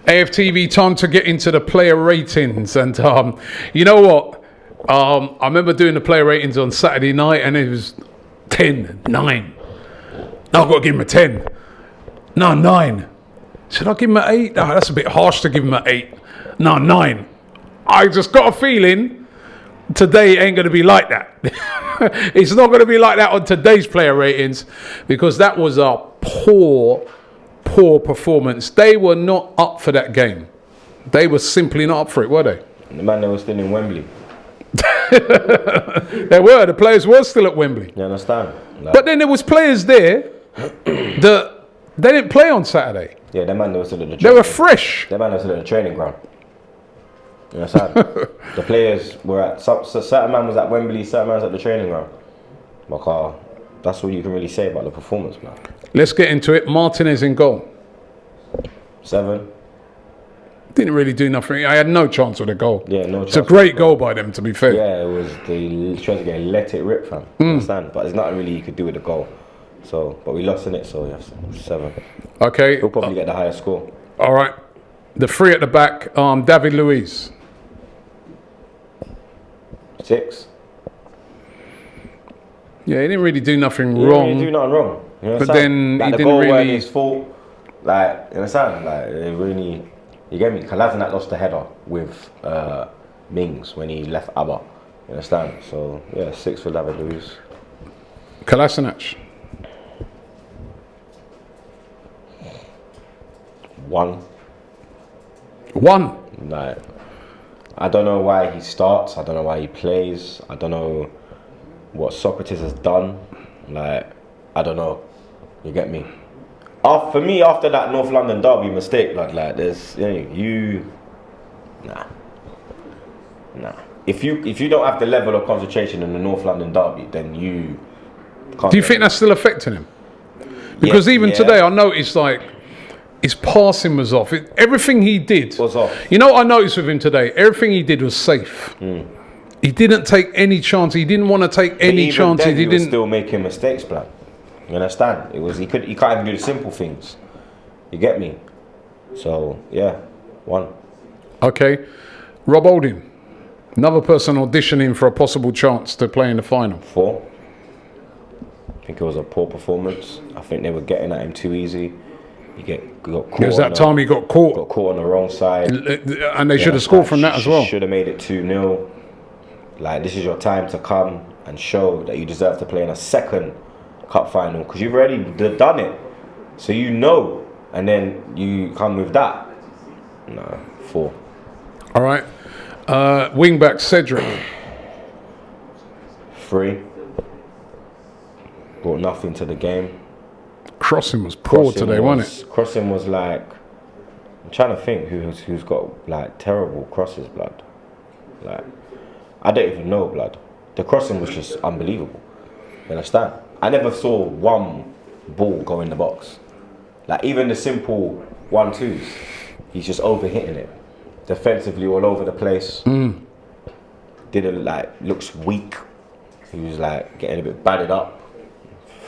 AFTV, time to get into the player ratings. And you know what? I remember doing the player ratings on Saturday night, and it was 10, 9. No, I've got to give him a 10. No, 9. Should I give him an 8? No, that's a bit harsh to give him an 8. No, 9. I just got a feeling today ain't going to be like that. It's not going to be like that on today's player ratings, because that was a poor performance. They were not up for that game. They were simply not up for it, were they? The man, they were still in Wembley. They were. The players were still at Wembley. You understand? Like, but then there was players there that they didn't play on Saturday. yeah, the man, they were still at the They training. were fresh. The man, they were still at the training ground. You understand? The players were at so certain man was at Wembley, certain man was at the training ground. Like, that's all you can really say about the performance, man. Let's get into it. Martinez in goal. 7. Didn't really do nothing. I had no chance with a goal. Yeah, no It's a chance. great goal by them, to be fair. Yeah, it was the trying to get let it rip, fam. You understand? But there's nothing really you could do with the goal. So, but we lost in it, so yes, 7. Okay. We'll probably get the highest score. All right. The 3 at the back, David Luiz. 6. Yeah, he didn't really do nothing He wrong. didn't really do nothing wrong. You understand? But then like he the didn't goal weren't really- his fault. Like, you understand? Like, it really, you get me? Kolasinac lost the header with Mings when he left ABBA. You understand? So yeah, 6 for David Luiz. Kolasinac. 1. 1. Like, I don't know why he starts. I don't know why he plays. I don't know what Socrates has done. Like, I don't know. You get me? For me, after that North London derby mistake, like there's nah. If you don't have the level of concentration in the North London derby, then you can't. Do you think that's still affecting him? Because even today, I noticed like his passing was off. Everything he did was off? You know what I noticed with him today? Everything he did was safe. He didn't take any chance. He didn't want to take any chances. He was didn't. still making mistakes, blood. You understand? He can't even do the simple things. You get me? So yeah, 1. Okay, Rob Holding, another person auditioning for a possible chance to play in the final. 4. I think it was a poor performance. I think they were getting at him too easy. He got caught. It was that time he got caught. Got caught on the wrong side. And they should have scored from that as well. Should have made it 2-0. Like, this is your time to come and show that you deserve to play in a second cup final, because you've already done it. So you know, and then you come with that. No, 4. All right. Wing back Cedric. 3. Brought nothing to the game. Crossing was poor today, wasn't it? Crossing was like, I'm trying to think who's got like terrible crosses, blood. Like, I don't even know, blood. The crossing was just unbelievable. You understand? I never saw one ball go in the box. Like, even the simple 1-2s, he's just overhitting it. Defensively all over the place. Didn't like, looks weak. He was like getting a bit battered up.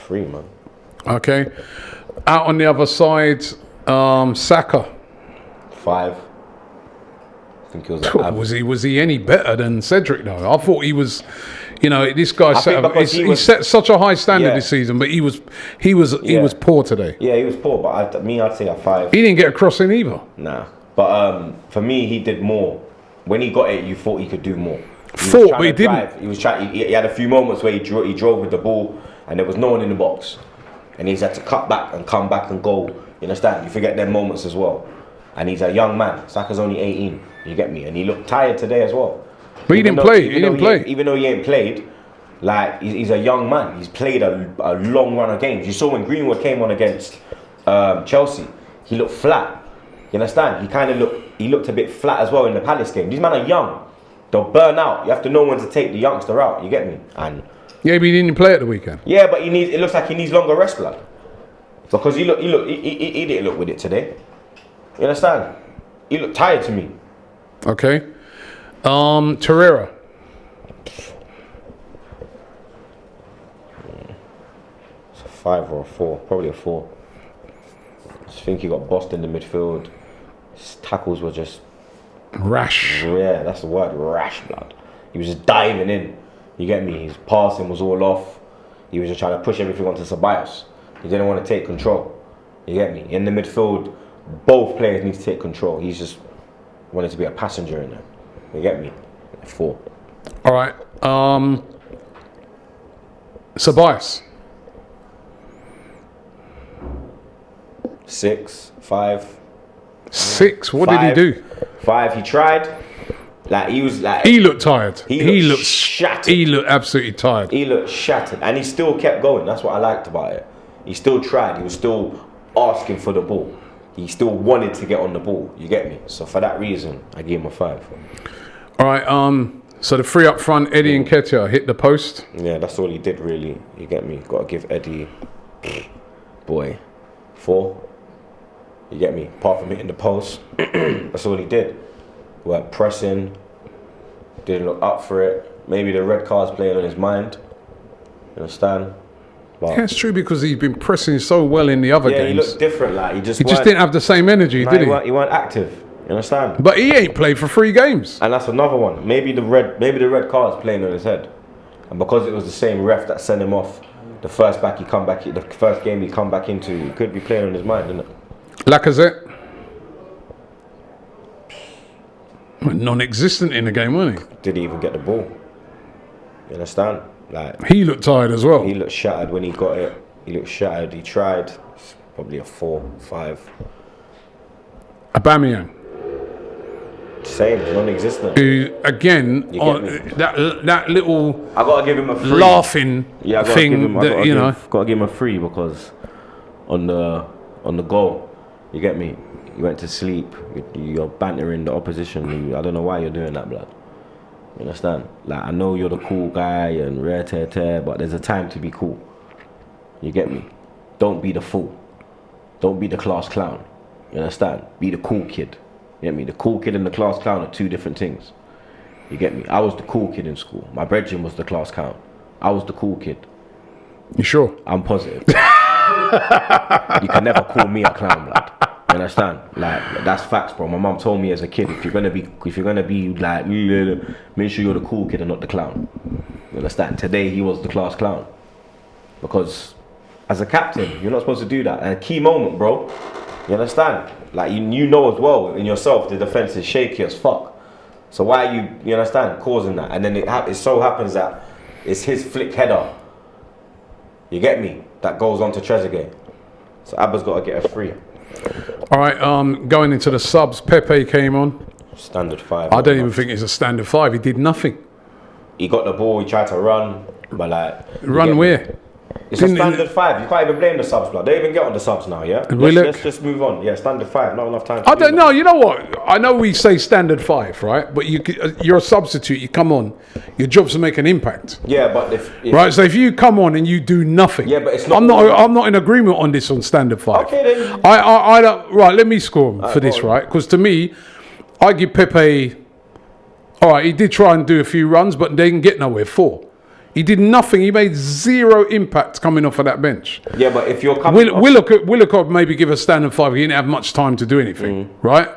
3, man. Okay. Out on the other side, SAKA. 5. I think he was Was he any better than Cedric though? I thought he was. You know, this guy he set such a high standard this season, but he was poor today. Yeah, he was poor, but I'd say a 5. He didn't get a cross in either. Nah, but for me, he did more. When he got it, you thought he could do more. But he didn't. He was trying. He had a few moments where he drove with the ball, and there was no one in the box, and he's had to cut back and come back and go. You understand? You forget them moments as well. And he's a young man. Saka's only 18. You get me? And he looked tired today as well. But he didn't play. Even though he ain't played, like, he's a young man. He's played a long run of games. You saw when Greenwood came on against Chelsea, he looked flat. You understand? He looked a bit flat as well in the Palace game. These men are young. They'll burn out. You have to know when to take the youngster out. You get me? And yeah, but he didn't play at the weekend. Yeah, but it looks like he needs longer rest, blood. Because he didn't look with it today. You understand? He looked tired to me. Okay. Torreira. It's a 5 or a 4, probably a 4. I just think he got bossed in the midfield. His tackles were just Rash. yeah, that's the word, rash, blood. He was just diving in. You get me? His passing was all off. He was just trying to push everything onto Ceballos. He didn't want to take control. You get me? In the midfield, both players need to take control. He's just wanted to be a passenger in there. You get me? 4. All right. Ceballos. 6, 5. 6. What did he do? 5. He tried. Like he was like He looked tired. He looked shattered. He looked absolutely tired. He looked shattered, and he still kept going. That's what I liked about it. He still tried. He was still asking for the ball. He still wanted to get on the ball. You get me? So for that reason, I gave him a 5. All right. So the 3 up front, Eddie and Ketia hit the post. Yeah, that's all he did really. You get me? Got to give Eddie, boy, 4. You get me? Apart from hitting the post, that's all he did. Weren't pressing, didn't look up for it. Maybe the red card's playing on his mind. You understand? But Yeah, it's true because he's been pressing so well in the other yeah, games. he looked different. Like he just didn't have the same energy, nah, did he? He weren't active. You understand? But he ain't played for 3 games. And that's another one. Maybe the red card's playing on his head, and because it was the same ref that sent him off, the first game he come back into, he could be playing on his mind, isn't it? Lacazette. Non-existent in the game, wasn't he? Didn't even get the ball. You understand? Like He looked tired as well. he looked shattered when he got it. He looked shattered. He tried. It's probably a 4, 5. Aubameyang, Same, non-existent. who again You on get me? that little I gotta give him a 3. laughing Yeah, I gotta thing give him, that you know. gotta give him a 3 because on the goal, you get me. You went to sleep. You're bantering the opposition. I don't know why you're doing that, blood. You understand? Like I know you're the cool guy and rare tear, but there's a time to be cool. You get me? Don't be the fool. Don't be the class clown. You understand? Be the cool kid. You get me? The cool kid and the class clown are 2 different things. You get me? I was the cool kid in school. My brethren was the class clown. I was the cool kid. You sure? I'm positive. You can never call me a clown, blood. You understand? Like that's facts, bro. My mum told me as a kid, if you're gonna be like, make sure you're the cool kid and not the clown. You understand? Today he was the class clown because as a captain, you're not supposed to do that. And a key moment, bro. You understand? Like you know as well in yourself, the defense is shaky as fuck. So why are you understand, causing that? And then it so happens that it's his flick header. You get me? That goes on to Trezeguet. So Abba's got to get a 3. All right. Going into the subs, Pepe came on. Standard 5. I don't even think it's a standard 5. He did nothing. He got the ball. He tried to run, but like Run where? It's a standard 5. You can't even blame the subs, blood. They even get on the subs now, yeah? Let's just move on. Yeah, standard 5. Not enough time. I don't know. You know what? I know we say standard 5, right? But you're a substitute. You come on. Your job's to make an impact. Yeah, but if Right. So if you come on and you do nothing, Yeah, but it's not. I'm not in agreement on this on standard 5. Okay, then. I don't. Right. Let me score him for this, go on. right? Because to me, I give Pepe. All right. He did try and do a few runs, but they didn't get nowhere. 4. He did nothing. He made 0 impact coming off of that bench. Yeah, but if you're coming. Willock maybe give a standard 5. He didn't have much time to do anything, right?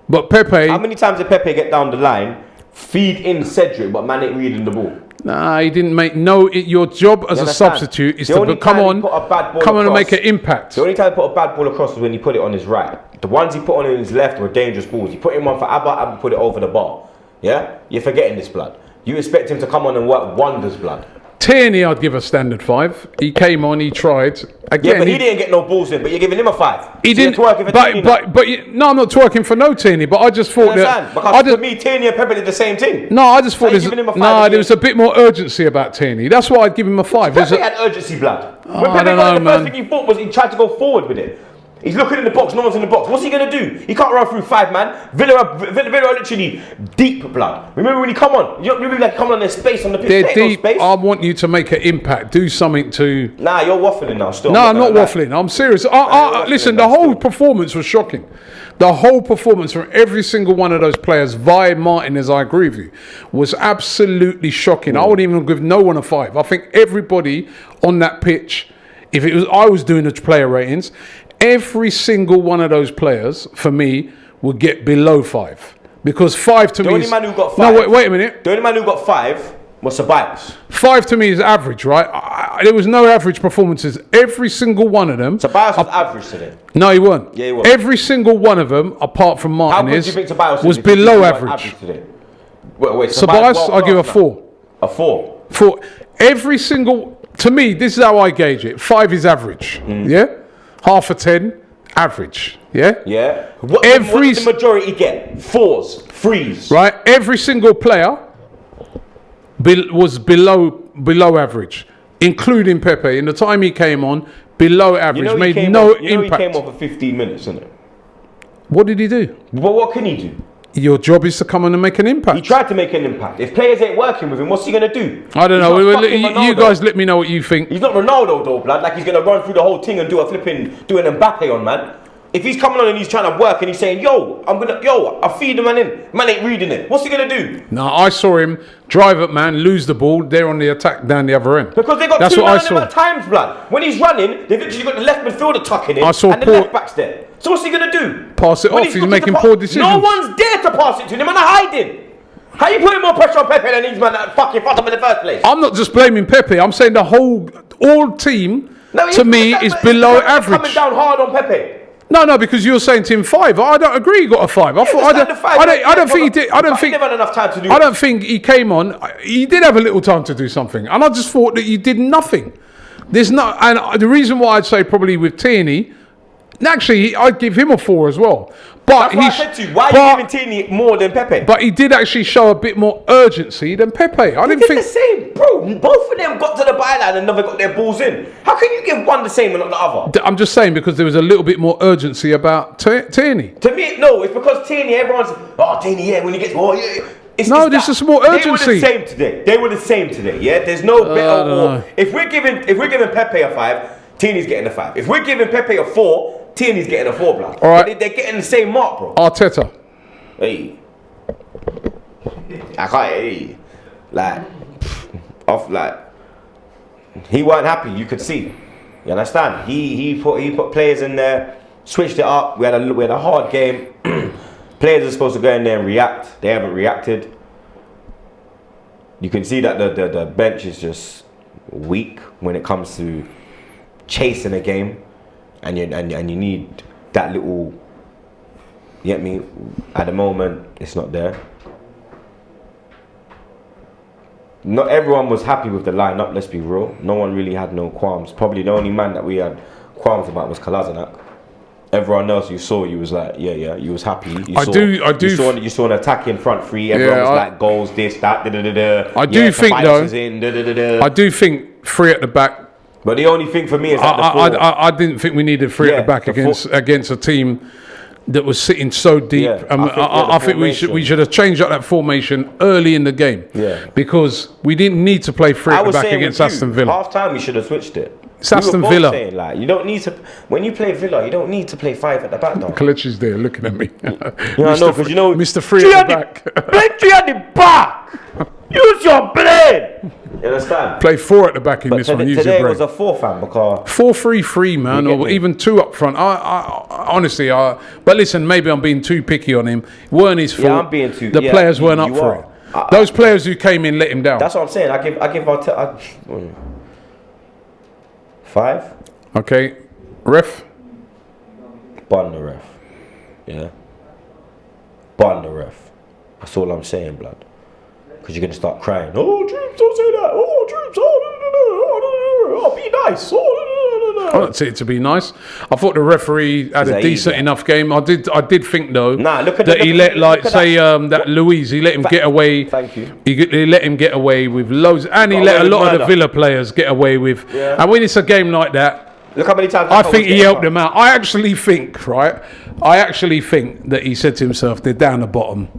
But Pepe. How many times did Pepe get down the line, feed in Cedric, but man ain't reading the ball? Nah, he didn't make your job as a understand? substitute is The to only come time he on, put a bad ball come on and across- make an impact. The only time he put a bad ball across was when he put it on his right. The ones he put on his left were dangerous balls. He put him on for Abba put it over the bar. Yeah? You're forgetting this, blood. You expect him to come on and work wonders, blood. Tierney, I'd give a standard 5. He came on, he tried. Again, Yeah, but he didn't get no balls in, but you're giving him a 5. He So you're didn't. twerking for Tierney now. No, I'm not twerking for no Tierney. But I just thought Understand? that. Because for me, Tierney and Pepe did the same thing. No, I just thought you're giving him a 5 there again. was a bit more urgency about Tierney. That's why I'd give him a 5. Pepe had urgency, blood. When I Pepe don't got it, know, the man. first thing he thought was he tried to go forward with it. He's looking in the box, no one's in the box. What's he going to do? He can't run through 5 man. Villa literally deep, blood. Remember when he come on? You remember like come on, there's space on the pitch. They're There ain't no deep. space. I want you to make an impact. Do something to. Nah, you're waffling now still. No, I'm not gonna lie. waffling. I'm serious. waffling, Listen, that's the whole still- performance was shocking. The whole performance from every single one of those players, via Martinez, I agree with you, was absolutely shocking. I wouldn't even give no one a 5. I think everybody on that pitch, I was doing the player ratings, every single one of those players, for me, would get below 5. Because 5 to me only is... man who got 5. No, wait a minute. The only man who got 5 was Ceballos. 5 to me is average, right? There was no average performances. Every single one of them... Ceballos was average today. No, he weren't. Yeah, he was. Every single one of them, apart from Martinez, How good do you think Ceballos was below average. Today? Wait, Ceballos, I'll give a 4. A 4? 4. Every single... To me, this is how I gauge it. 5 is average. Yeah? Half a 10, average. Yeah? Yeah. What did the majority get? 4s, 3s. Right? Every single player was below average, including Pepe. In the time he came on, below average, made no impact. He came on for 15 minutes, isn't it? What did he do? Well, what can he do? Your job is to come on and make an impact. He tried to make an impact. If players ain't working with him, what's he going to do? I don't know. You guys let me know what you think. He's not Ronaldo though, blood. Like he's going to run through the whole thing and do an Mbappe on, man. If he's coming on and he's trying to work and he's saying, I'll feed the man in. Man ain't reading it. What's he going to do? No, I saw him drive up, man, lose the ball. They're on the attack down the other end. Because they got two men on him at times, blood. When he's running, they've literally got the left midfielder tucking in and the left back's there. So what's he going to do? Pass it off. He's making poor decisions. No one's there to pass it to him. Man are hiding. How you putting more pressure on Pepe than these man that fucking fucked up in the first place? I'm not just blaming Pepe. I'm saying the all team, to me, is below average. Coming down hard on Pepe. No, because you're saying to him 5. I don't agree. He got a 5. I don't think he did. I don't think. Never had enough time to do. I don't think he came on. He did have a little time to do something, and I just thought that he did nothing. There's not, and the reason why I'd say probably with Tierney, actually, I'd give him a 4 as well. But that's what I said to you. Why are you giving Tierney more than Pepe? But he did actually show a bit more urgency than Pepe. I didn't think the same, bro. Both of them got to the byline and never got their balls in. How can you give one the same and not the other? I'm just saying because there was a little bit more urgency about Tierney. To me, no. It's because Tierney. Everyone's Tierney. Yeah, when he gets more, yeah. There's just more urgency. They were the same today. Yeah, there's no better or. If we're giving Pepe a 5, Tierney's getting a 5. If we're giving Pepe a 4. Tierney's getting a 4, blood. All right. They're getting the same mark, bro. Arteta. Hey. I can't, he weren't happy, you could see. You understand? He put players in there, switched it up. We had a hard game. Players are supposed to go in there and react. They haven't reacted. You can see that the bench is just weak when it comes to chasing a game. And you need that little, you get me? At the moment, it's not there. Not everyone was happy with the lineup, let's be real. No one really had no qualms. Probably the only man that we had qualms about was Kolasinac. Everyone else you saw, you was like, yeah, you was happy. You saw an attack in front three. Everyone was like, goals, this, that, da-da-da-da. I do think 3 at the back. But the only thing for me is that I didn't think we needed 3 at the back against a team that was sitting so deep. I think we should have changed up that formation early in the game. Yeah. Because we didn't need to play 3 at the back against Aston Villa. Half time we should have switched it. It's Aston Villa. Saying, like, you don't need to when you play Villa, you don't need to play 5 at the back. Kelechi's there looking at me. Mr. 3 at the back. Play 3 at the back. Use your brain. You understand? Play 4 at the back in this one. Today was a 4, fam, because 4-3-3, man, or even 2 up front. Honestly, but listen, maybe I'm being too picky on him. It weren't his fault. Yeah, I'm being too. The players weren't up for it. Those players who came in let him down. That's what I'm saying. I give 5. Okay, ref. Bun the ref. Yeah. Bun the ref. That's all I'm saying, blood. Because you're going to start crying. Oh, Troopz, don't say that. Oh, Troopz, oh, be nice. I don't say it to be nice. I thought the referee had a decent enough game. I did think though that he let that Luiz, he let him get away. Thank you. He let him get away with loads, and he let a lot of the Villa players get away with. Yeah. And when it's a game like that, look how many times I think he helped them out. I actually think that he said to himself, "They're down the bottom."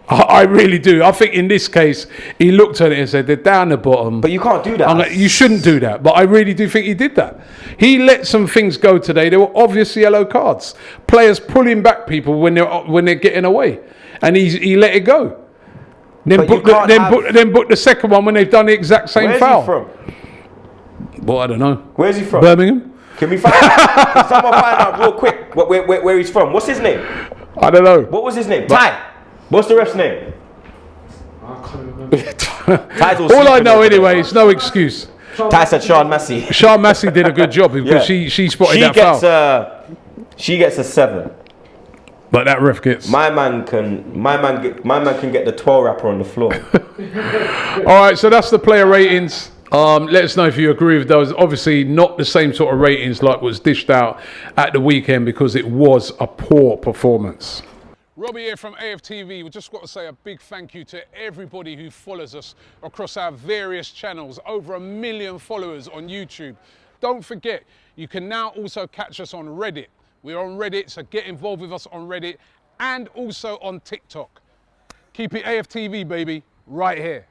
I really do. I think in this case, he looked at it and said, they're down the bottom. But you can't do that. You shouldn't do that. But I really do think he did that. He let some things go today. There were obvious yellow cards. Players pulling back people when they're getting away. And he let it go. Then book the second one when they've done the exact same foul. Where's he from? Well, I don't know. Where's he from? Birmingham. Can we find out? Can someone find out real quick? where he's from. What's his name? I don't know. What was his name? Ty. What's the ref's name? I can't remember. All I know anyway, it's no excuse. Ty said Sean Massey. Sean Massey did a good job because she spotted that foul. She gets a 7. But that ref gets. My man can get the 12 wrapper on the floor. All right, so that's the player ratings. Let us know if you agree with those. Obviously, not the same sort of ratings like was dished out at the weekend because it was a poor performance. Robbie here from AFTV. We just got to say a big thank you to everybody who follows us across our various channels. Over 1 million followers on YouTube. Don't forget, you can now also catch us on Reddit. We're on Reddit, so get involved with us on Reddit and also on TikTok. Keep it AFTV, baby, right here.